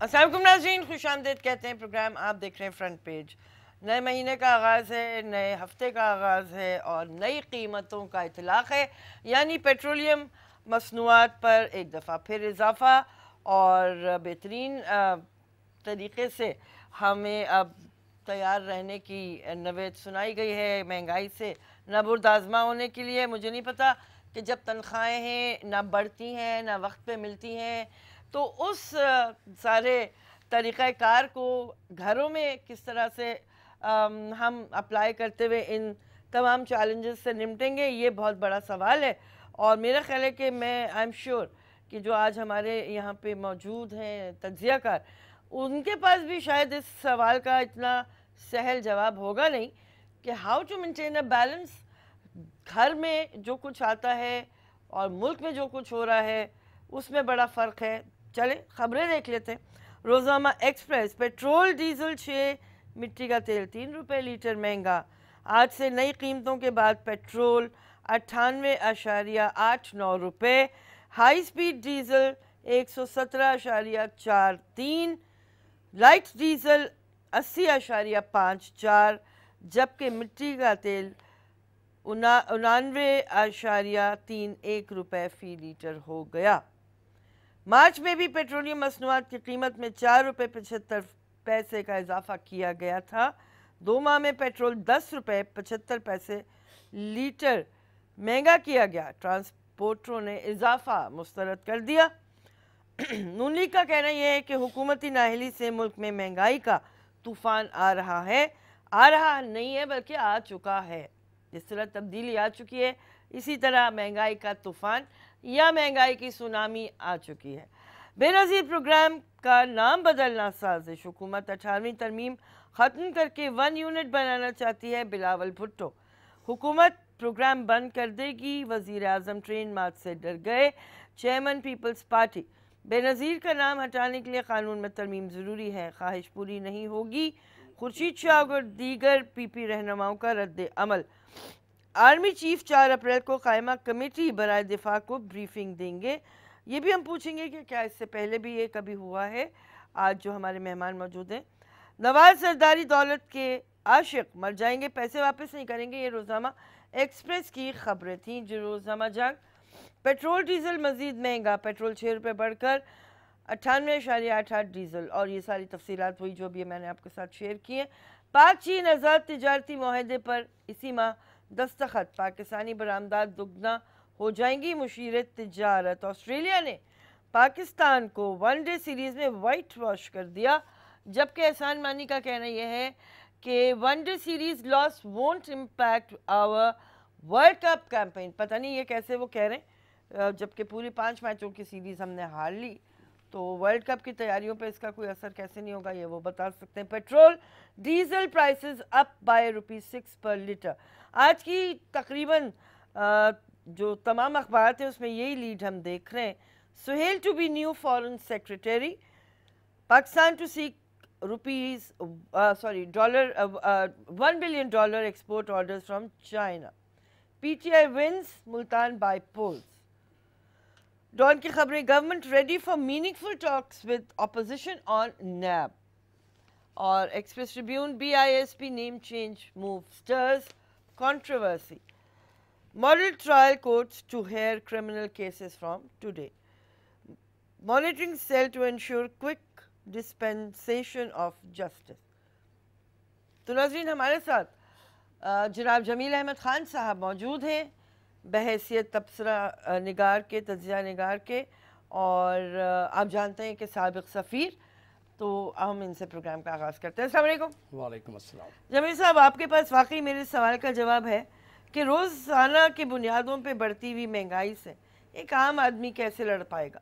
अस्सलाम वालेकुम नाज़रीन, खुशामदीद कहते हैं प्रोग्राम आप देख रहे हैं फ्रंट पेज। नए महीने का आगाज़ है, नए हफ्ते का आगाज़ है और नई कीमतों का इतलाक़ है, यानी पेट्रोलियम मसनूआत पर एक दफ़ा फिर इजाफ़ा और बेहतरीन तरीक़े से हमें अब तैयार रहने की नवेद सुनाई गई है महंगाई से नबुर्द आज़मा होने के लिए। मुझे नहीं पता कि जब तनख्वाहें हैं ना बढ़ती हैं ना वक्त पे मिलती हैं, तो उस सारे तरीक़ाकार को घरों में किस तरह से हम अप्लाई करते हुए इन तमाम चैलेंजेस से निपटेंगे, ये बहुत बड़ा सवाल है। और मेरा ख्याल है कि मैं आई एम श्योर कि जो आज हमारे यहाँ पे मौजूद हैं तज्ज़ियाकार, उनके पास भी शायद इस सवाल का इतना सहल जवाब होगा नहीं कि how to maintain a balance. घर में जो कुछ आता है और मुल्क में जो कुछ हो रहा है उसमें बड़ा फ़र्क है। चले ख़बरें देख लेते हैं। रोज़ाना एक्सप्रेस, पेट्रोल डीजल 6, मिट्टी का तेल 3 रुपये लीटर महंगा। आज से नई कीमतों के बाद पेट्रोल 98.89 रुपये, high speed diesel 117.43, light diesel 80.54, जबकि मिट्टी का तेल 99.31 रुपये फ़ी लीटर हो गया। मार्च में भी पेट्रोलियम मसनूआत की कीमत में 4 रुपये 75 पैसे का इजाफा किया गया था। 2 माह में पेट्रोल 10 रुपये 75 पैसे लीटर महंगा किया गया। ट्रांसपोर्टरों ने इजाफा मुस्तरद कर दिया। नून लीग का कहना यह है कि हुकूमती नाअहली से मुल्क में महंगाई का तूफ़ान आ रहा है। आ रहा नहीं है बल्कि आ चुका है। जिस तरह तब्दीली आ चुकी है, इसी तरह महंगाई का तूफ़ान या महंगाई की सुनामी आ चुकी है। बेनज़ीर प्रोग्राम का नाम बदलना साजिश, हुकूमत 18वीं तरमीम ख़त्म करके 1 यूनिट बनाना चाहती है। बिलावल भुट्टो, हुकूमत प्रोग्राम बंद कर देगी। वज़ीर आज़म ट्रेन मार्च से डर गए। चेयरमैन पीपल्स पार्टी, बेनज़ीर का नाम हटाने के लिए कानून में तरमीम ज़रूरी है, ख्वाहिश पूरी नहीं होगी। खुर्शीद शाह और दीगर पीपी रहनुमाओं का रद्द अमल। आर्मी चीफ 4 अप्रैल को कायमा कमेटी बराए दिफा को ब्रीफिंग देंगे। ये भी हम पूछेंगे कि क्या इससे पहले भी ये कभी हुआ है। आज जो हमारे मेहमान मौजूद हैं, नवाज सरदारी दौलत के आशिक मर जाएंगे, पैसे वापस नहीं करेंगे। ये रोज़ाना एक्सप्रेस की खबरें थीं। जो रोज़ाना जंग, पेट्रोल डीजल मज़ीद महंगा, पेट्रोल 6 रुपये बढ़कर 98.88 डीजल। और ये सारी तफसीलात हुई जो भी मैंने आपके साथ शेयर की हैं। पाक चीन आज़ाद तिजारती माहदे पर इसी माह दस्तखत, पाकिस्तानी बरामदात दुगना हो जाएंगी। मुशीर तिजारत ऑस्ट्रेलिया ने पाकिस्तान को वनडे सीरीज़ में वाइट वॉश कर दिया, जबकि एहसान मानी का कहना यह है कि one day series loss won't impact our world cup campaign. पता नहीं ये कैसे वो कह रहे हैं, जबकि पूरी 5 मैचों की सीरीज़ हमने हार ली, तो वर्ल्ड कप की तैयारियों पे इसका कोई असर कैसे नहीं होगा, ये वो बता सकते हैं। Petrol diesel prices up by ₹6 पर लीटर। आज की तकरीबन जो तमाम अखबार थे उसमें यही लीड हम देख रहे हैं। Suhail to be new foreign secretary, Pakistan to seek $1 billion export orders from China. PTI wins Multan by polls. Dawn की खबरें, government ready for meaningful talks with opposition on NAB. और Express Tribune, BISP name change move stirs controversy. Model trial courts to hear criminal cases from today. Monitoring cell to ensure quick dispensation of justice. तो नाज़रीन, हमारे साथ जनाब जमील अहमद ख़ान साहब मौजूद हैं, बहैसियत तबसरा निगार के, तज्ज़िया निगार के, और आप जानते हैं कि साबिक़ सफ़ीर। तो हम इनसे प्रोग्राम का आगाज़ करते हैं। अस्सलाम वालेकुम। वालेकुम अस्सलाम। जमील साहब, आपके पास वाकई मेरे सवाल का जवाब है कि रोज़ाना की बुनियादों पे बढ़ती हुई महंगाई से एक आम आदमी कैसे लड़ पाएगा?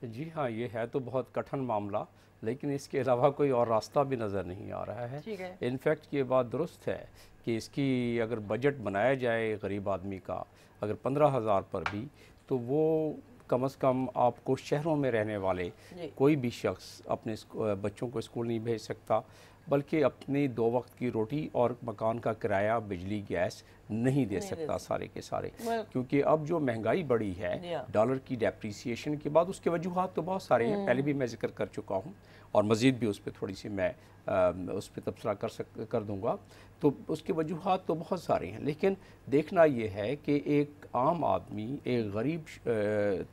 जी हाँ, ये है तो बहुत कठिन मामला, लेकिन इसके अलावा कोई और रास्ता भी नज़र नहीं आ रहा है। इनफैक्ट ये बात दुरुस्त है कि इसकी अगर बजट बनाया जाए गरीब आदमी का, अगर 15,000 पर भी, तो वो कम से कम आपको शहरों में रहने वाले कोई भी शख्स अपने बच्चों को स्कूल नहीं भेज सकता, बल्कि अपनी 2 वक्त की रोटी और मकान का किराया, बिजली, गैस नहीं दे सकता सारे के सारे। क्योंकि अब जो महंगाई बढ़ी है डॉलर की डेप्रिसिएशन के बाद, उसके वजूहात तो बहुत सारे हैं, पहले भी मैं जिक्र कर चुका हूँ और मज़ीद भी उस पर थोड़ी सी मैं उस पर तबसरा कर दूंगा। तो उसके वजूहात तो बहुत सारे हैं, लेकिन देखना ये है कि एक आम आदमी, एक गरीब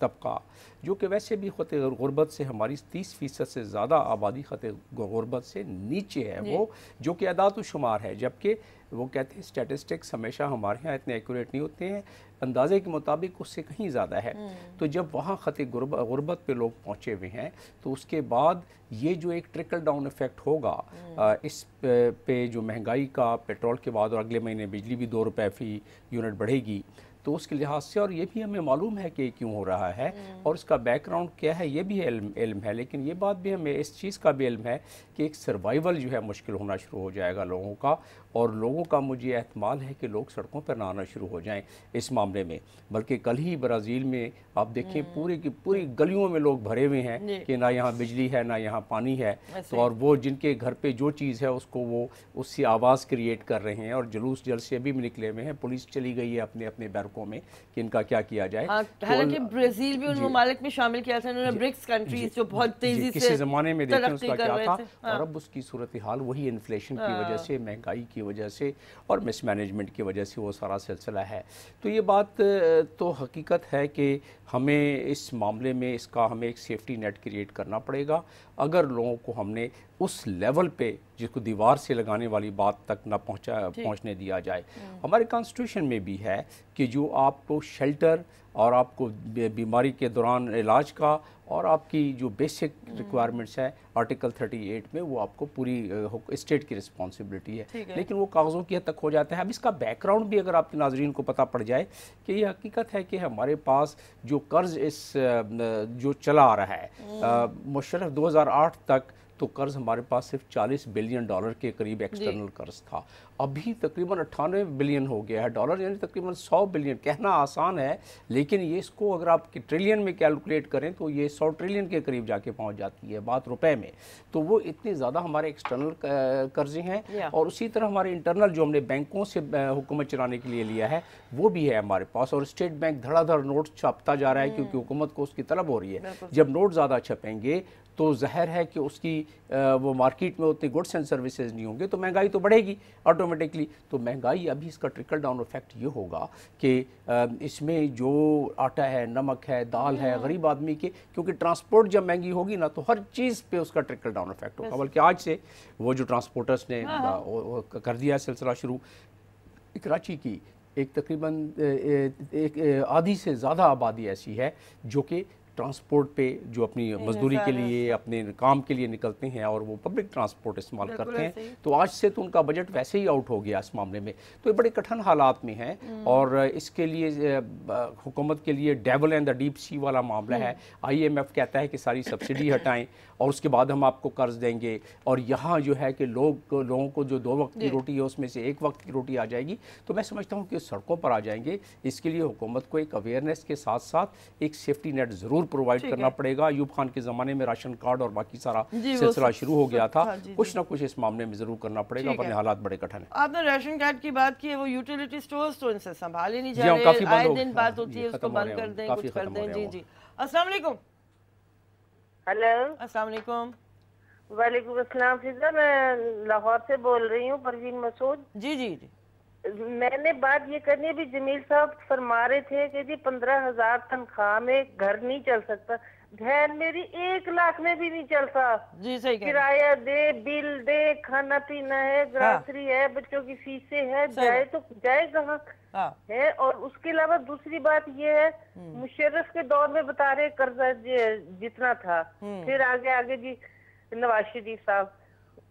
तबका जो कि वैसे भी ख़त गुरबत से, हमारी 30% से ज़्यादा आबादी ख़त गुरबत से नीचे है, वो जो कि अदात शुमार है, जबकि वो कहते हैं स्टैटिस्टिक्स हमेशा हमारे यहाँ इतने एक्यूरेट नहीं होते हैं, अंदाजे के मुताबिक उससे कहीं ज़्यादा है। तो जब वहाँ ख़त गुरबत पे लोग पहुँचे हुए हैं, तो उसके बाद ये जो एक ट्रिकल डाउन इफ़ेक्ट होगा इस पे जो महंगाई का, पेट्रोल के बाद, और अगले महीने बिजली भी 2 रुपये फ़ी यूनिट बढ़ेगी, तो उसके लिहाज से, और ये भी हमें मालूम है कि क्यों हो रहा है और इसका बैकग्राउंड क्या है, ये भी इल्म है। लेकिन ये बात भी हमें इस चीज़ का भी इल्म है कि एक सर्वाइवल जो है मुश्किल होना शुरू हो जाएगा लोगों का, और लोगों का मुझे एहतमाल है कि लोग सड़कों पर ना आना शुरू हो जाएं इस मामले में। बल्कि कल ही ब्राज़ील में आप देखें पूरी की पूरी गलियों में लोग भरे हुए हैं कि ना यहाँ बिजली है, ना यहाँ पानी है, तो और वो जिनके घर पे जो चीज़ है उसको वो उससे आवाज़ क्रिएट कर रहे हैं, और जुलूस जलसे अभी भी निकले हुए हैं, पुलिस चली गई है अपने अपने बैरकों में कि इनका क्या किया जाए। हालांकि ब्राज़ील भी उन ममालिक में शामिल किया था इन्होंने, ब्रिक्स कंट्रीज जो बहुत तेज़ी से किसी ज़माने में देखें उसका क्या था, और अब उसकी सूरत हाल वही इन्फ्लेशन की वजह से, महंगाई की वजह से और मिसमैनेजमेंट की वजह से वो सारा सिलसिला है। तो ये बात तो हकीकत है कि हमें इस मामले में इसका हमें एक सेफ्टी नेट क्रिएट करना पड़ेगा। अगर लोगों को हमने उस लेवल पे जिसको दीवार से लगाने वाली बात तक ना पहुंचने दिया जाए। हमारे कॉन्स्टिट्यूशन में भी है कि जो आपको शेल्टर और आपको बीमारी के दौरान इलाज का और आपकी जो बेसिक रिक्वायरमेंट्स है आर्टिकल 38 में, वो आपको पूरी स्टेट की रिस्पॉन्सिबिलिटी है, लेकिन वो कागज़ों की हद तक हो जाता है। अब इसका बैकग्राउंड भी अगर आपके नाज़रीन को पता पड़ जाए कि ये हकीकत है कि हमारे पास जो कर्ज़ जो चला आ रहा है, मुशर्रफ 2008 तक तो कर्ज़ हमारे पास सिर्फ $40 बिलियन के करीब एक्सटर्नल कर्ज़ था, अभी तकरीबन 98 बिलियन हो गया है डॉलर, यानी तकरीबन 100 बिलियन। कहना आसान है, लेकिन ये इसको अगर आप ट्रिलियन में कैलकुलेट करें तो ये 100 ट्रिलियन के करीब जाके पहुंच जाती है बात रुपए में। तो वो इतने ज़्यादा हमारे एक्सटर्नल कर्जे हैं, और उसी तरह हमारे इंटरनल जो हमने बैंकों से हुकूमत चलाने के लिए लिया है वो भी है हमारे पास, और स्टेट बैंक धड़ाधड़ नोट छापता जा रहा है क्योंकि हुकूमत को उसकी तलब हो रही है। जब नोट ज़्यादा छपेंगे तो ज़ाहिर है कि उसकी वो मार्केट में उतनी गुड्स एंड सर्विसेज नहीं होंगे, तो महंगाई तो बढ़ेगी ऑटोमेटिकली। तो महंगाई, अभी इसका ट्रिकल डाउन इफेक्ट ये होगा कि इसमें जो आटा है, नमक है, दाल है, गरीब आदमी के, क्योंकि ट्रांसपोर्ट जब महंगी होगी ना तो हर चीज़ पे उसका ट्रिकल डाउन इफेक्ट होगा। बल्कि आज से वो जो ट्रांसपोर्टर्स ने कर दिया सिलसिला शुरू, कराची की एक तकरीबन एक आधी से ज़्यादा आबादी ऐसी है जो कि ट्रांसपोर्ट पे जो अपनी मजदूरी के लिए, अपने काम के लिए निकलते हैं और वो पब्लिक ट्रांसपोर्ट इस्तेमाल करते हैं, तो आज से तो उनका बजट वैसे ही आउट हो गया इस मामले में। तो ये बड़े कठिन हालात में हैं, और इसके लिए हुकूमत के लिए devil and the deep sea वाला मामला है। IMF कहता है कि सारी सब्सिडी हटाएं और उसके बाद हम आपको कर्ज देंगे, और यहाँ जो है कि लोगों को जो 2 वक्त की रोटी है उसमें से 1 वक्त की रोटी आ जाएगी। तो मैं समझता हूँ कि सड़कों पर आ जाएंगे। इसके लिए हुकूमत को एक अवेयरनेस के साथ साथ एक सेफ्टी नेट ज़रूर प्रोवाइड करना पड़ेगा। अयूब खान के ज़माने में राशन कार्ड और बाकी सारा सिलसिला शुरू हो गया था, कुछ ना कुछ इस मामले में ज़रूर करना पड़ेगा, वरना हालात बड़े कठिन हैं। आपने राशन कार्ड की बात की है, वो यूटिलिटी स्टोर्स तो इनसे संभाले नहीं जा रहे, आए दिन बात होती है उसको बंद कर दें, कुछ कर दें। जी जी, अस्सलाम वालेकुम। हेलो, अस्सलाम वालेकुम। वालेकुम अस्सलाम। फिजा, मैं लाहौर से बोल रही हूँ, परवीन मसूद। जी जी जी, मैंने बात ये करनी है, भी जमील साहब फरमा रहे थे कि जी 15,000 तनख्वाह में घर नहीं चल सकता। बहन मेरी 1 लाख में भी नहीं चलता। जी सही कह, किराया दे, बिल दे, खाना पीना है, ग्रासरी है, बच्चों की फीसें है, जाए तो जाए कहाँ है। और उसके अलावा दूसरी बात ये है, मुशर्रफ के दौर में बता रहे कर्जा जितना था, फिर आगे जी नवाज शरीफ साहब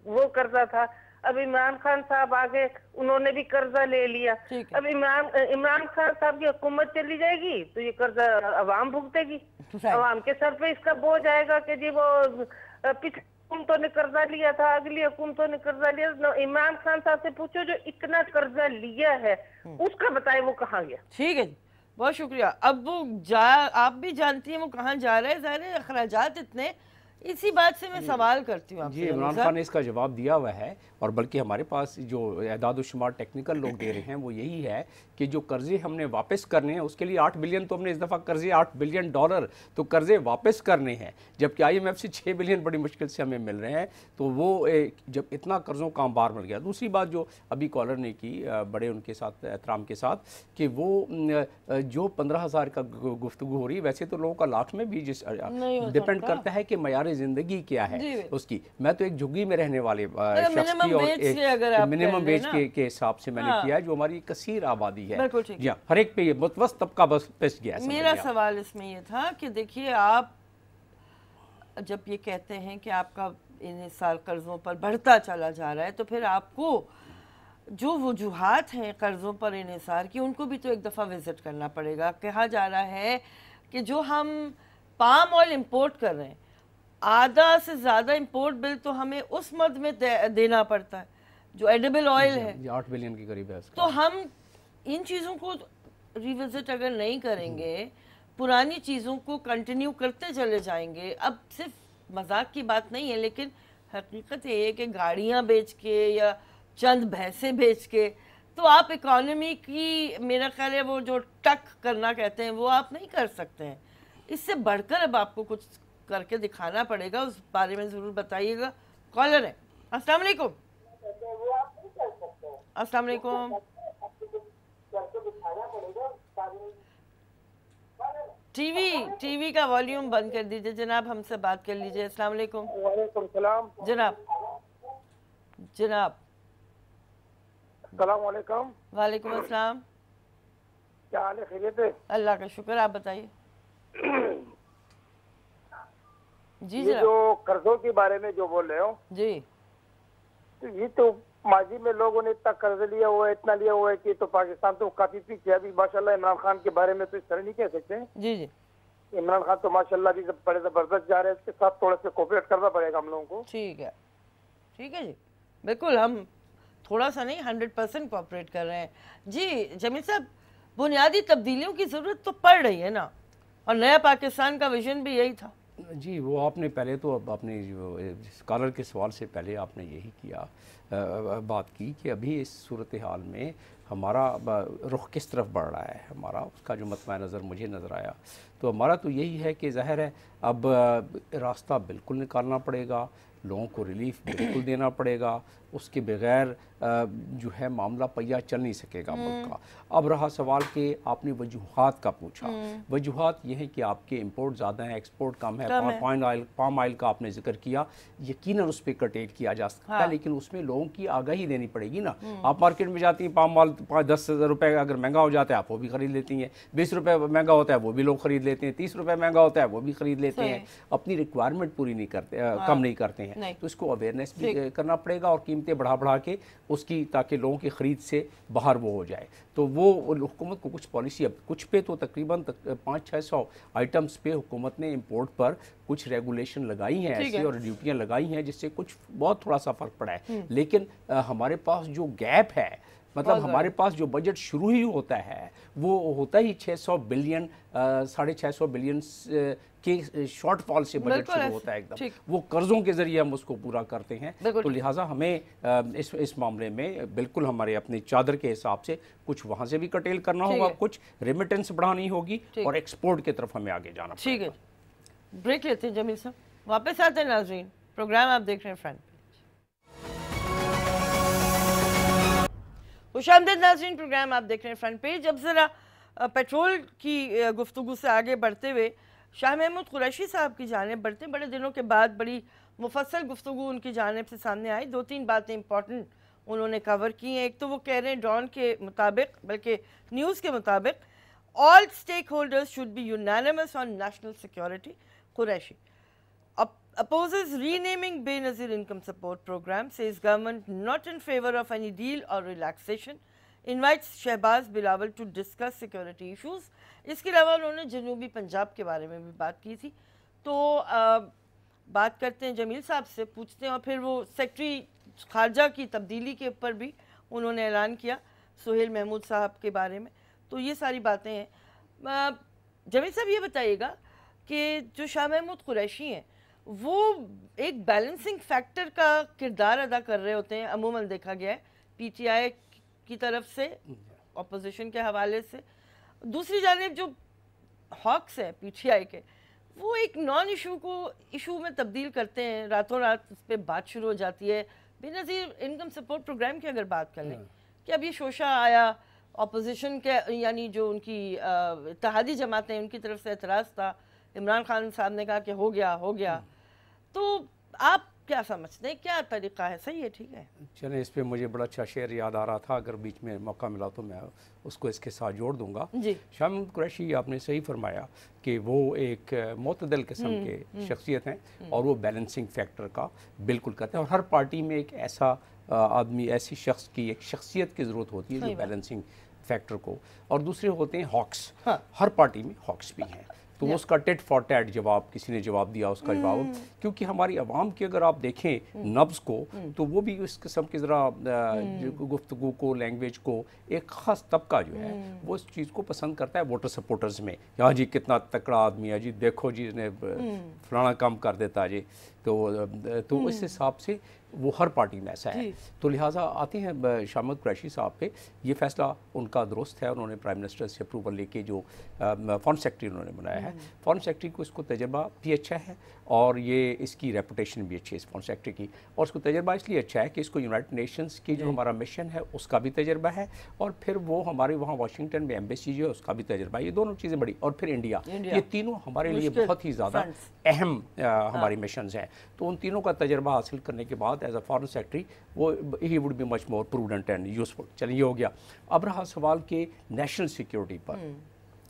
वो कर्जा था, अब इमरान खान साहब आगे उन्होंने भी कर्जा ले लिया। अब इमरान खान साहब की हुकूमत चली जाएगी तो ये कर्जा अवाम भुगतेगी, अवाम के सर पे इसका बोझ आएगा कि जी वो पिछली हुकूमतों ने कर्जा लिया था, अगली हुकूमतों ने कर्जा लिया। इमरान खान साहब से पूछो जो इतना कर्जा लिया है उसका बताए वो कहाँ गया। ठीक है जी, बहुत शुक्रिया। अब वो आप भी जानती हैं वो कहाँ जा रहे हैं, ज़ाहिर है अखराजात اسی بات سے میں سوال کرتی ہوں آپ سے جی عمران خان نے اس کا جواب دیا ہوا ہے، اور بلکہ ہمارے پاس جو اعداد و شمار ٹیکنیکل لوگ دے رہے ہیں وہ یہی ہے کہ جو قرضے ہم نے واپس کرنے ہیں اس کے لیے 8 بلین تو ہم نے اس دفعہ قرضے $8 بلین تو قرضے واپس کرنے ہیں، جبکہ IMF سے 6 بلین بڑی مشکل سے ہمیں مل رہے ہیں، تو وہ جب اتنا قرضوں کا انبار مل گیا۔ دوسری بات جو ابھی کالر نے کی بڑے ان کے ساتھ احترام کے ساتھ کہ وہ جو 15,000 کا گفتگو ہو رہی ہے، ویسے تو لوگوں کا لاکھ میں بھی جس ڈیپینڈ کرتا ہے کہ معیار زندگی کیا ہے اس کی۔ میں تو ایک جھگی میں رہنے والے شخص کی اور منیمم ویج کے حساب سے میں نے کیا ہے، جو ہماری کثیر آبادی ہے، جی ہاں، ہر ایک پہ یہ متوسط طبقہ بس پس گیا ہے۔ میرا سوال اس میں یہ تھا کہ دیکھیے آپ جب یہ کہتے ہیں کہ آپ کا انحصار قرضوں پر بڑھتا چلا جا رہا ہے، تو پھر آپ کو جو وجوہات ہیں قرضوں پر انحصار کی ان کو بھی تو ایک دفعہ وزٹ کرنا پڑے گا۔ کہا جا رہا ہے کہ جو ہم پام آئل امپورٹ کر رہے ہیں، آدھا سے زیادہ امپورٹ بل تو ہمیں اس مد میں دینا پڑتا ہے جو ایڈیبل آئل ہے، 8 بلین کے قریب ہے۔ تو ہم ان چیزوں کو ریوزٹ اگر نہیں کریں گے، پرانی چیزوں کو کنٹینیو کرتے چلے جائیں گے، اب صرف مذاق کی بات نہیں ہے لیکن حقیقت یہ ہے کہ گاڑیاں بیچ کے یا چند بھینسیں بیچ کے تو آپ اکانومی کی میرا خیال ہے وہ جو ٹک کرنا کہتے ہیں وہ آپ نہیں کر سکتے ہیں۔ اس سے بڑھ کر اب آپ کو کچھ کر کے دکھانا پڑے گا، اس بارے میں ضرور بتائیے گا۔ کالر ہے، السلام علیکم۔ السلام علیکم۔ ٹی وی کا والیوم بند کر دیجئے جناب، ہم سے بات کر لیجئے۔ السلام علیکم۔ وعلیکم السلام جناب السلام علیکم۔ وعلیکم السلام۔ کیا حال ہے؟ خیریت ہے؟ اللہ کا شکر، آپ بتائیے۔ جی یہ جو قرضوں کے بارے میں جو بول رہے ہو، جی، تو یہ تو ماضی میں لوگوں نے اتنا قرض لیا ہوا ہے، اتنا لیا ہوا ہے کہ تو پاکستان تو کافی پیچھے ہے۔ ابھی ماشاءاللہ عمران خان کے بارے میں تو اس طرح نہیں کہہ سکتے۔ جی جی، عمران خان تو ماشاءاللہ بھی بڑے زبردست جا رہے ہیں، اس کے ساتھ تھوڑا سا کوپریٹ کرنا پڑے گا ہم لوگوں کو۔ ٹھیک ہے جی، بالکل، ہم تھوڑا سا نہیں 100% کوآپریٹ کر رہے ہیں۔ جی جمیل صاحب، بنیادی تبدیلیوں کی ضرورت تو پڑ رہی ہے نا، اور نیا پاکستان کا ویژن بھی یہی تھا۔ جی وہ آپ نے پہلے تو اب اپنے جو اسکالر کے سوال سے پہلے آپ نے یہی کیا بات کی کہ ابھی اس صورتحال میں ہمارا رخ کس طرف بڑھ رہا ہے، ہمارا اس کا جو مطمع نظر مجھے نظر آیا تو ہمارا تو یہی ہے کہ ظاہر ہے اب راستہ بالکل نکالنا پڑے گا، لوگوں کو ریلیف بالکل دینا پڑے گا، اس کے بغیر جو ہے معاملہ پہیا چل نہیں سکے گا ملک کا۔ اب رہا سوال کہ آپ نے وجوہات کا پوچھا، وجوہات یہ ہیں کہ آپ کے امپورٹ زیادہ ہیں، ایکسپورٹ کم ہے، پام آئل کا آپ نے ذکر کیا، یقیناً اس پہ کرٹیل کیا جا سکتا ہے، لیکن اس میں لوگوں کی آگاہی دینی پڑے گی نا۔ آپ مارکیٹ میں جاتی ہیں، پام آئل 10 روپے اگر مہنگا ہو جاتا ہے آپ وہ بھی خرید لیتی ہیں، 20 روپے مہنگا ہوتا ہے وہ بھی لوگ خرید لیتے ہیں، 30 روپے مہنگا ہوتا ہے وہ بھی خرید لیتے ہیں، اپنی ریکوائرمنٹ پوری نہیں کرتے، کم نہیں کرتے ہیں، تو اس کو اویئرنیس بھی کرنا پڑے گا اور قیمتیں بڑھا کے اس کی، تاکہ لوگوں کی خرید سے باہر وہ ہو جائے۔ تو وہ حکومت کو کچھ پالیسی، اب کچھ پہ تو تقریباً 500-600 آئٹمز پہ حکومت نے امپورٹ پر کچھ ریگولیشن لگائی ہیں ایسی اور ڈیوٹیاں لگائی ہیں جس سے کچھ بہت تھوڑا سا فرق پڑا ہے، لیکن ہمارے پاس جو گیپ ہے، مطلب ہمارے پاس جو بجٹ شروع ہی ہوتا ہے وہ ہوتا ہی 600 بلین 650 بلین کے شارٹ فال سے بجٹ شروع ہوتا ہے ایک دم، وہ قرضوں کے ذریعے ہم اس کو پورا کرتے ہیں، تو لہٰذا ہمیں اس معاملے میں بالکل ہمارے اپنے چادر کے حساب سے کچھ وہاں سے بھی کٹیل کرنا ہوگا، کچھ ریمیٹنس بڑھانی ہوگی اور ایکسپورٹ کی طرف ہمیں آگے جانا پڑے گا۔ ٹھیک ہے، بریک لیتے ہیں جمیل صاحب، واپس آتے ہیں ناظرین، پروگرام آپ دیکھ رہے ہیں فرنٹ پیج۔ خوش آمدید ناظرین، پروگرام آپ دیکھ رہے ہیں فرنٹ پیج۔ اب ذرا پیٹرول کی گفتگو سے آگے بڑھتے ہوئے شاہ محمود قریشی صاحب کی جانب بڑھتے ہیں۔ بڑے دنوں کے بعد بڑی مفصل گفتگو ان کی جانب سے سامنے آئی، 2-3 باتیں امپورٹنٹ انہوں نے کور کی ہیں۔ ایک تو وہ کہہ رہے ہیں ڈان کے مطابق، بلکہ نیوز کے مطابق، all stakeholders should be unanimous on national security. Qureshi opposes renaming Benazir income support program, says government not in favor of any deal or relaxation, invites Shahbaz Bilawal to discuss security issues. اس کے علاوہ انہوں نے جنوبی پنجاب کے بارے میں بھی بات کی تھی، تو بات کرتے ہیں جمیل صاحب سے، پوچھتے ہیں، اور پھر وہ سیکٹری خارجہ کی تبدیلی کے اوپر بھی انہوں نے اعلان کیا سہیل محمود صاحب کے بارے میں، تو یہ ساری باتیں ہیں۔ جمیل صاحب یہ بتائیے گا کہ جو شاہ محمود قریشی ہیں وہ ایک بیلنسنگ فیکٹر کا کردار ادا کر رہے ہوتے ہیں. عموماً دیکھا گیا ہے پی ٹی آئی کی طرف سے اپوزیشن کے حوالے سے. دوسری جانب جو ہاکس ہیں پی ٹی آئی کے, وہ ایک نان ایشو کو ایشو میں تبدیل کرتے ہیں, راتوں رات اس پہ بات شروع ہو جاتی ہے. بے نظیر انکم سپورٹ پروگرام کی اگر بات کر لیں کہ اب یہ شوشہ آیا اپوزیشن کے, یعنی جو ان کی اتحادی جماعتیں ان کی طرف سے اعتراض تھا, عمران خان صاحب نے کہا کہ ہو گیا, تو آپ کیا سمجھتے ہیں, کیا طریقہ ہے, صحیح ہے, ٹھیک ہے؟ چلیں, اس پہ مجھے بڑا اچھا شعر یاد آ رہا تھا, اگر بیچ میں موقع ملا تو میں اس کو اس کے ساتھ جوڑ دوں گا. جی شاہ محمود قریشی آپ نے صحیح فرمایا کہ وہ ایک معتدل قسم کے شخصیت ہیں اور وہ بیلنسنگ فیکٹر کا بالکل کرتے ہیں, اور ہر پارٹی میں ایک ایسا آدمی, ایسی شخص کی ایک شخصیت کی ضرورت ہوتی ہے جو بیلنسنگ فیکٹر کو, اور دوسرے ہوتے ہیں ہاکس. ہر پارٹی میں ہاکس بھی ہیں, تو اس کا ٹیٹ فار ٹیٹ جواب کسی نے جواب دیا اس کا جواب, کیونکہ ہماری عوام کی اگر آپ دیکھیں نبض کو تو وہ بھی اس قسم کی ذرا گفتگو کو, لینگویج کو, ایک خاص طبقہ جو ہے وہ اس چیز کو پسند کرتا ہے ووٹر سپورٹرز میں. یہاں جی کتنا تکڑا آدمی ہے جی, دیکھو جی اس نے فلانا کام کر دیتا جی, تو اس حساب سے وہ ہر پارٹی میں ایسا ہے. تو لہٰذا آتے ہیں شاہ محمود قریشی صاحب پہ. یہ فیصلہ ان کا درست ہے, انہوں نے پرائم منسٹر سے اپروول لے کے جو فارن سیکٹری انہوں نے بنایا ہے, فارن سیکٹری کو اس کو تجربہ بھی اچھا ہے اور یہ اس کی ریپوٹیشن بھی اچھی ہے اس فارن سیکٹری کی, اور اس کو تجربہ اس لیے اچھا ہے کہ اس کو یونائٹڈ نیشنز کی جو ہمارا مشن ہے اس کا بھی تجربہ ہے, اور پھر وہ ہمارے وہاں واشنگٹن میں ایمبیسی جو ہے اس کا بھی تجربہ ہے. یہ دونوں چیزیں بڑی, اور پھر انڈیا, یہ تینوں ہمارے لیے بہت ہی زیادہ اہم ہماری مشنز ہیں. تو ان تینوں کا تجربہ حاصل کرنے کے بعد ایز اے فارن سیکٹری وہ ہی would be much more prudent and useful. چلیے یہ ہو گیا. اب رہا سوال کہ نیشنل سیکیورٹی پر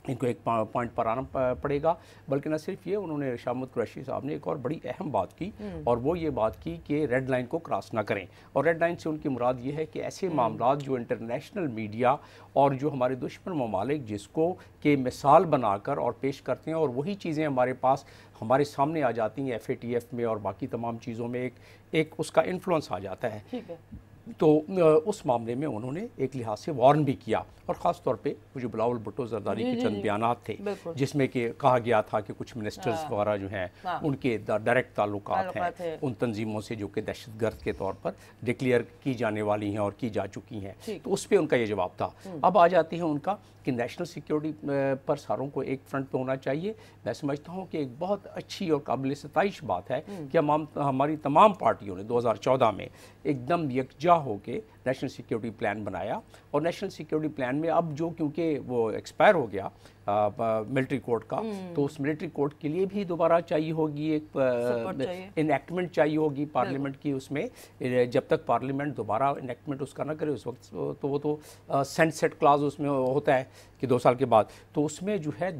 ان کو ایک پوائنٹ پر آنا پڑے گا, بلکہ نہ صرف یہ, انہوں نے شاہ محمود قریشی صاحب نے ایک اور بڑی اہم بات کی, اور وہ یہ بات کی کہ ریڈ لائن کو کراس نہ کریں. اور ریڈ لائن سے ان کی مراد یہ ہے کہ ایسے معاملات جو انٹرنیشنل میڈیا اور جو ہمارے دشمن ممالک جس کو کہ مثال بنا کر اور پیش کرتے ہیں, اور وہی چیزیں ہمارے پاس ہمارے سامنے آ جاتی ہیں FATF میں اور باقی تمام چیزوں میں, ایک اس کا انفلوئنس آ جاتا ہے. تو اس معاملے میں انہوں نے ایک لحاظ سے وارن بھی کیا, اور خاص طور پہ مجھے بلاول بھٹو زرداری کے چند بیانات تھے جس میں کہ کہا گیا تھا کہ کچھ منسٹرز وغیرہ جو ہیں ان کے ڈائریکٹ تعلقات ہیں ان تنظیموں سے جو کہ دہشت گرد کے طور پر ڈکلیئر کی جانے والی ہیں اور کی جا چکی ہیں. تو اس پہ ان کا یہ جواب تھا. اب آ جاتے ہیں ان کا کہ نیشنل سیکیورٹی پر ساروں کو ایک فرنٹ پہ ہونا چاہیے. میں سمجھتا ہوں کہ ایک بہت اچھی اور قابل ستائش بات ہے کہ ہماری تمام پارٹیوں نے 2014 میں ایک دم یکجا ہو کے نیشنل سیکیورٹی پلان بنایا, اور نیشنل سیکیورٹی پلان میں اب جو کیونکہ وہ ایکسپائر ہو گیا ملٹری کوڈ کا, تو اس ملٹری کوڈ کے لیے بھی دوبارہ چاہیے ہوگی ایک انیکٹمنٹ چاہیے ہوگی پارلیمنٹ کی. اس میں جب تک پارلیمنٹ دوبارہ انیکٹمنٹ اس کا نہ کرے اس وقت تو وہ تو سینٹ سیٹ کلاز اس میں ہوتا ہے کہ 2 سال کے بعد, تو اس میں جو ہے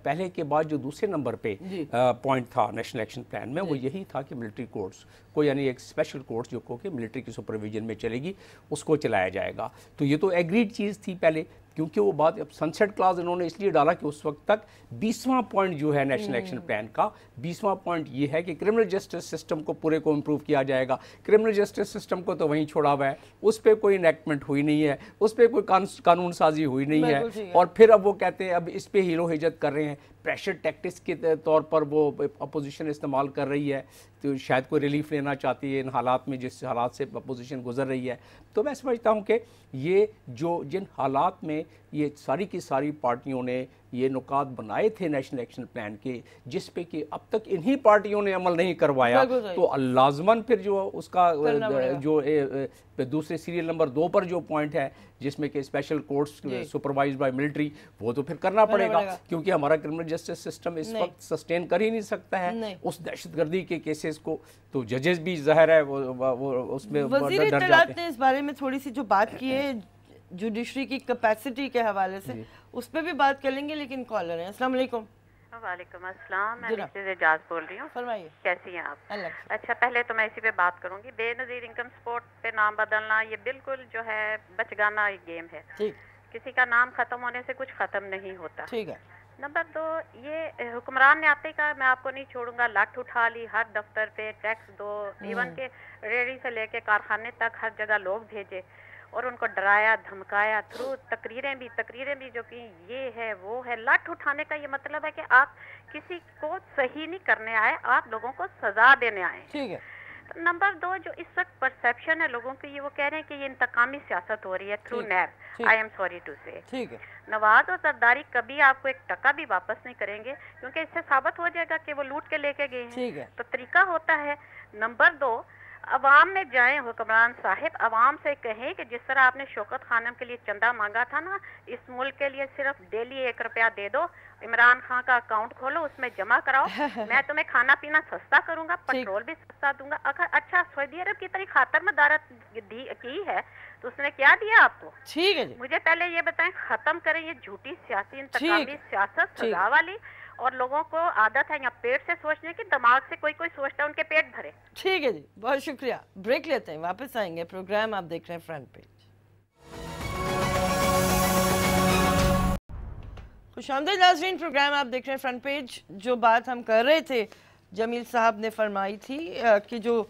پہلے کے بعد جو دوسرے نمبر پہ پوائنٹ تھا نیشنل ایکشن پلان میں وہ یہی تھا کہ ملٹری کورٹس کو, یعنی ایک اسپیشل کورٹس جو کہ ملٹری کی سپرویژن میں چلے گی, اس کو چلایا جائے گا. تو یہ تو ایگریڈ چیز تھی پہلے, کیونکہ وہ بات اب سنسیٹ کلاز انہوں نے اس لیے ڈالا کہ اس وقت تک 20واں پوائنٹ جو ہے نیشنل ایکشن پلان کا 20واں پوائنٹ یہ ہے کہ کرمنل جسٹس سسٹم کو پورے کو امپروو کیا جائے گا. کرمنل جسٹس سسٹم کو تو وہیں چھوڑا ہوا ہے, اس پہ کوئی انیکٹمنٹ ہوئی نہیں ہے, اس پہ کوئی قانون سازی ہوئی نہیں ہے, اور پھر اب وہ کہتے ہیں اب اس پہ ہیلو ہجت کر رہے ہیں. پریشر ٹیکٹکس کے طور پر وہ اپوزیشن استعمال کر رہی ہے, تو شاید کوئی ریلیف لینا چاہتی ہے ان حالات میں جس حالات سے اپوزیشن گزر رہی ہے. تو میں سمجھتا ہوں کہ یہ جن حالات میں یہ ساری کی ساری پارٹیوں نے یہ نکات بنائے تھے نیشنل ایکشن پلان کے, جس پہ کہ اب تک انہی پارٹیوں نے عمل نہیں کروایا, تو لازماً پھر جو اس کا جو دوسرے سیریل نمبر 2 پر جو پوائنٹ ہے جس میں کہ special courts supervised by military, وہ تو پھر کرنا پڑے گا, کیونکہ ہمارا کرمنل جسٹس سسٹم اس وقت سسٹین کر ہی نہیں سکتا ہے اس دہشت گردی کے کیسز کو. تو ججز بھی ظاہر ہے وہ اس میں وزیر اطلاعات نے اس بارے میں تھوڑی سی جو بات کی ہے جوڈیشری کی کیپیسٹی کے حوالے سے, اس پہ بھی بات کر لیں گے. لیکن کالر ہیں. السلام علیکم. وعلیکم السلام, میں مسز اعجاز بول رہی ہوں. فرمائیے, کیسی ہیں آپ؟ اچھا, پہلے تو میں اسی پہ بات کروں گی. بے نظیر انکم سپورٹ پہ نام بدلنا یہ بالکل جو ہے بچگانا گیم ہے. کسی کا نام ختم ہونے سے کچھ ختم نہیں ہوتا. ٹھیک ہے. نمبر 2, یہ حکمران نے آتے کہا میں آپ کو نہیں چھوڑوں گا, لٹ اٹھا لی, ہر دفتر پہ ٹیکس دو, ایون کہ ریڑھی سے لے کے کارخانے تک ہر جگہ لوگ بھیجے. और उनको डराया धमकाया थ्रू तकरीरें भी जो कि ये है वो है। लाठ उठाने का ये मतलब है कि आप किसी को सही नहीं करने आए, आप लोगों को सजा देने आए। ठीक है। नंबर 2, जो इस वक्त परसेप्शन है लोगों की, ये वो कह रहे हैं कि ये इंतकामी सियासत हो रही है through NAB. I am sorry to say, ठीक है, नवाज और जरदारी कभी आपको एक टका भी वापस नहीं करेंगे, क्योंकि इससे साबित हो जाएगा कि वो लूट के लेके गए हैं। ठीक है। तो तरीका होता है। नंबर 2, अवाम में जाएं हुक्मरान साहिब, अवाम से कहें कि जिस तरह आपने शौकत खानम के लिए चंदा मांगा था ना, इस मुल्क के लिए सिर्फ डेली 1 रुपया दे दो, इमरान खान का अकाउंट खोलो, उसमें जमा कराओ, मैं तुम्हें खाना पीना सस्ता करूंगा, पेट्रोल भी सस्ता दूंगा। अगर अच्छा सऊदी अरब की तरह खातर मदारत की है तो उसने क्या दिया आपको? ठीक है जी। मुझे पहले ये बताएं, खत्म करें ये झूठी सियासी इंतकामी सियासत सजा वाली, और लोगों को आदत है यहाँ पेट से सोचने की, दिमाग से कोई सोचता है उनके पेट भरे। ठीक है जी, बहुत शुक्रिया। ब्रेक लेते हैं, वापस आएंगे। प्रोग्राम आप देख रहे हैं फ्रंट पेज। खुशामदीद नाज़रीन, प्रोग्राम आप देख रहे हैं फ्रंट पेज। जो बात हम कर रहे थे, जमील साहब ने फरमाई थी कि जो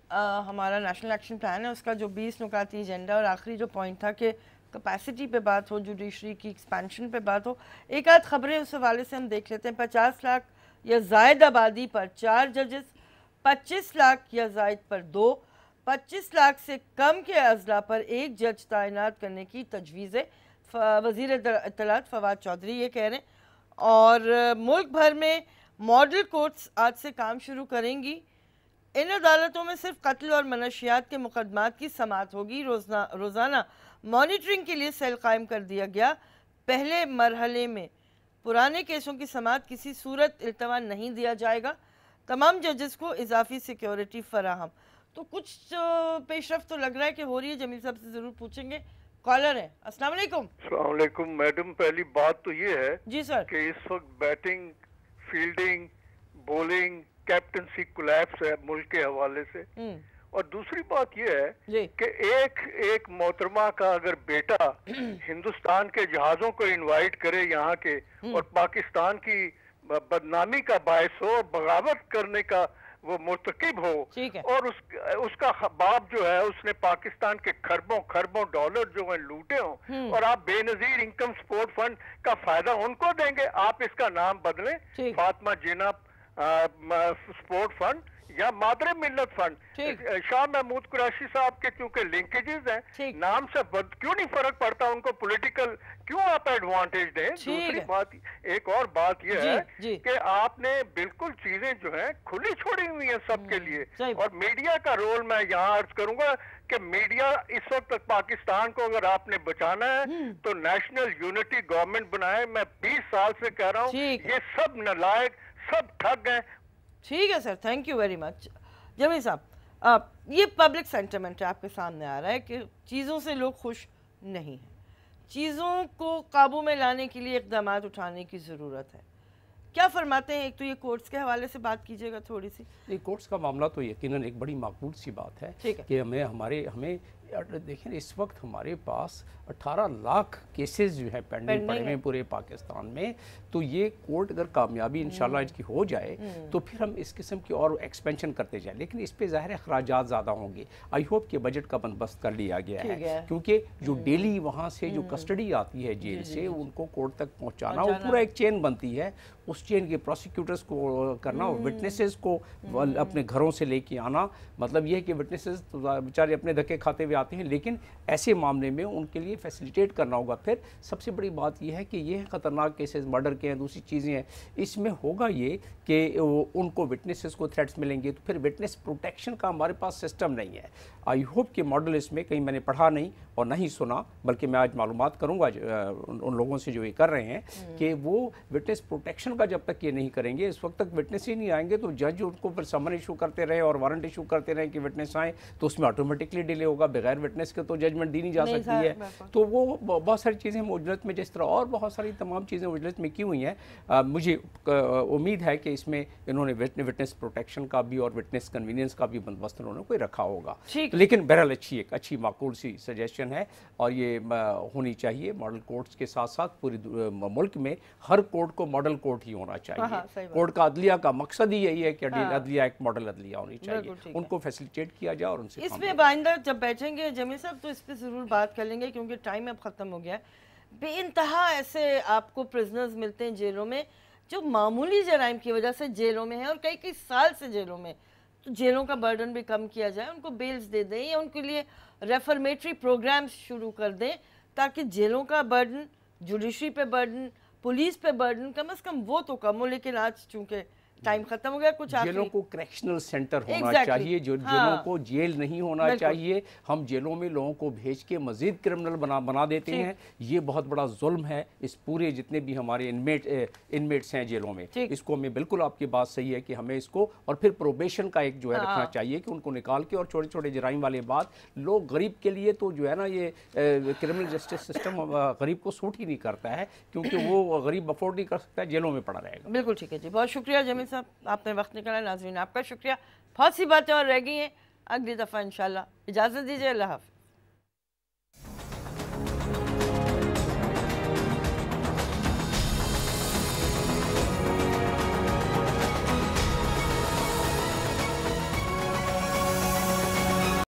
हमारा नेशनल एक्शन प्लान है उसका जो 20 नुकाती एजेंडा, और आखिरी जो पॉइंट था कि कैपेसिटी पे बात हो, जुडिशरी की एक्सपेंशन पे बात हो। एक आध खबरें उस हवाले से हम देख लेते हैं। 50 लाख या जायद आबादी पर 4 जजेस, 25 लाख या जायद पर 2, 25 लाख से कम के अजला पर 1 जज तैनात करने की तजवीज़ है। वज़ीर इत्तलात फवाद चौधरी ये कह रहे हैं। और मुल्क भर में मॉडल कोर्ट्स आज से काम शुरू करेंगी। इन अदालतों में सिर्फ कत्ल और मनशियात के मुकदमात की समाअत होगी। रोज़ाना मॉनिटरिंग के लिए सेल कायम कर दिया गया। पहले मरहले में पुराने केसों की समाअत किसी सूरत इल्तवा नहीं दिया जाएगा। तमाम जजेस को इजाफी सिक्योरिटी फराहम। तो कुछ पेशरफ्त तो लग रहा है कि हो रही है। जमील साहब से ज़रूर पूछेंगे। कॉलर है। अस्सलाम वालेकुम। मैडम, पहली बात तो ये है जी सर कि इस वक्त batting, fielding, bowling, captaincy collapse है मुल्क के हवाले से। और दूसरी बात यह है कि एक मोहतरमा का अगर बेटा हिंदुस्तान के जहाजों को इनवाइट करे यहाँ के, और पाकिस्तान की बदनामी का बायस हो, बगावत करने का वो मुर्तकिब हो, और उसका बाप जो है उसने पाकिस्तान के खरबों डॉलर जो है लूटे हों, और आप बेनजीर इनकम सपोर्ट फंड का फायदा उनको देंगे। आप इसका नाम बदलें, फातिमा जिन्ना सपोर्ट फंड या मादरे मिल्लत फंड। शाह महमूद कुरैशी साहब के क्योंकि लिंकेजेस हैं, नाम से क्यों नहीं फर्क पड़ता उनको? पॉलिटिकल क्यों आप एडवांटेज दें? दूसरी बात, एक और बात यह है कि आपने बिल्कुल चीजें जो हैं खुली छोड़ी हुई हैं सबके लिए। और मीडिया का रोल मैं यहाँ अर्ज करूंगा कि मीडिया इस वक्त तक पाकिस्तान को अगर आपने बचाना है तो नेशनल यूनिटी गवर्नमेंट बनाए। मैं 20 साल से कह रहा हूँ, ये सब नालायक, सब ठग हैं। ठीक है sir, thank you very much. Jamil साहब, ये पब्लिक सेंटिमेंट आपके सामने आ रहा है कि चीज़ों से लोग खुश नहीं हैं, चीज़ों को काबू में लाने के लिए इक़दाम उठाने की ज़रूरत है। क्या फरमाते हैं? एक तो ये कोर्ट्स के हवाले से बात कीजिएगा थोड़ी सी। ये कोर्ट्स का मामला तो यकीनन एक बड़ी माकूल सी बात है कि हमें देखें, इस वक्त हमारे पास 18 लाख केसेस जो है पेंडिंग पड़े हैं पूरे पाकिस्तान में। तो ये कोर्ट अगर कामयाबी इंशाल्लाह इसकी हो जाए तो फिर हम इस किस्म की और एक्सपेंशन करते जाएं। लेकिन इस पे ज़ाहिर है अखराजात ज़्यादा होंगे। आई होप कि बजट का बंदोबस्त कर लिया गया है, क्योंकि जो डेली वहाँ से जो कस्टडी आती है जेल से, उनको कोर्ट तक पहुँचाना, वो पूरा एक चेन बनती है। उस चेन के प्रोसिक्यूटर्स को करना, विटनेसेस को अपने घरों से लेके आना। मतलब ये है कि विटनेसेस बेचारे अपने धक्के खाते हुए आते हैं, लेकिन ऐसे मामले में उनके लिए फैसिलिटेट करना होगा। फिर सबसे बड़ी बात यह है कि ये ख़तरनाक केसेस मर्डर के हैं, दूसरी चीज़ें हैं, इसमें होगा ये कि उनको विटनेसेस को थ्रेट्स मिलेंगे, तो फिर विटनेस प्रोटेक्शन का हमारे पास सिस्टम नहीं है। आई होप कि मॉडल इसमें कहीं मैंने पढ़ा नहीं और नहीं सुना, बल्कि मैं आज मालूमात करूँगा उन लोगों से जो ये कर रहे हैं कि वो विटनेस प्रोटेक्शन का जब तक ये नहीं करेंगे, इस वक्त तक विटनेस ही नहीं आएंगे, तो जज उनको फिर समन इशू करते रहे और वारंट इशू करते रहे कि विटनेस आए, तो उसमें ऑटोमेटिकली डिले होगा। बगैर विटनेस के तो जजमेंट दी नहीं जा सकती है। तो वो बहुत सारी चीज़ें मुजरत में, जिस तरह और बहुत सारी तमाम चीज़ें मुजरत में की हुई हैं। मुझे उम्मीद है कि इसमें इन्होंने विटनेस प्रोटेक्शन का भी और विटनेस कन्वीनियंस का भी बंदोबस्त उन्होंने कोई रखा होगा। लेकिन बहरहाल एक अच्छी माकूल सी सजेशन है, और ये होनी चाहिए। मॉडल कोर्ट्स के साथ साथ पूरी मुल्क में हर कोर्ट को मॉडल कोर्ट ही होना चाहिए। कोर्ट का अदलिया का मकसद ही यही है कि अदलिया एक मॉडल अदलिया होनी चाहिए, उनको फैसिलिटेट किया जाए और उनसे इसमें बाइंदर जब बैठेंगे گے جمیل صاحب تو اس پہ ضرور بات کر لیں گے کیونکہ ٹائم اب ختم ہو گیا ہے. بے انتہا ایسے آپ کو پرزنرز ملتے ہیں جیلوں میں جو معمولی جرائم کی وجہ سے جیلوں میں ہیں اور کئی سال سے جیلوں میں. تو جیلوں کا برڈن بھی کم کیا جائے, ان کو بیلز دے دیں یا ان کے لیے ریفرمیٹری پروگرامز شروع کر دیں تاکہ جیلوں کا برڈن, جوڈیشری پہ برڈن, پولیس پہ برڈن کم از کم وہ تو کم ہو. لیکن آج چونکہ ٹائم ختم ہو گیا, کچھ جیلوں کو کریکشنل سینٹر ہونا چاہیے, جیلوں کو جیل نہیں ہونا چاہیے. ہم جیلوں میں لوگوں کو بھیج کے مزید کرمنل بنا دیتے ہیں, یہ بہت بڑا ظلم ہے اس پورے جتنے بھی ہمارے انمیٹس ہیں جیلوں میں. اس کو میں بالکل آپ کی بات صحیح ہے کہ ہمیں اس کو اور پھر پروبیشن کا ایک جو ہے رکھنا چاہیے کہ ان کو نکال کے, اور چھوٹے چھوٹے جرائم والے بات لوگ غریب کے لیے تو جو ہے نا یہ کرمنل جسٹس سسٹم غریب کو سوٹ ہی نہیں کرتا ہے کیونکہ وہ غریب افورڈ نہیں کر سکتا, جیلوں میں پڑا رہے گا. بالکل ٹھیک ہے جی, بہت شکریہ جمیل صاحب, آپ نے وقت نکالا. ناظرین آپ کا شکریہ, بہت سی باتیں اور رہ گئی ہیں, اگلی دفعہ انشاءاللہ. اجازت دیجیے, اللہ حافظ.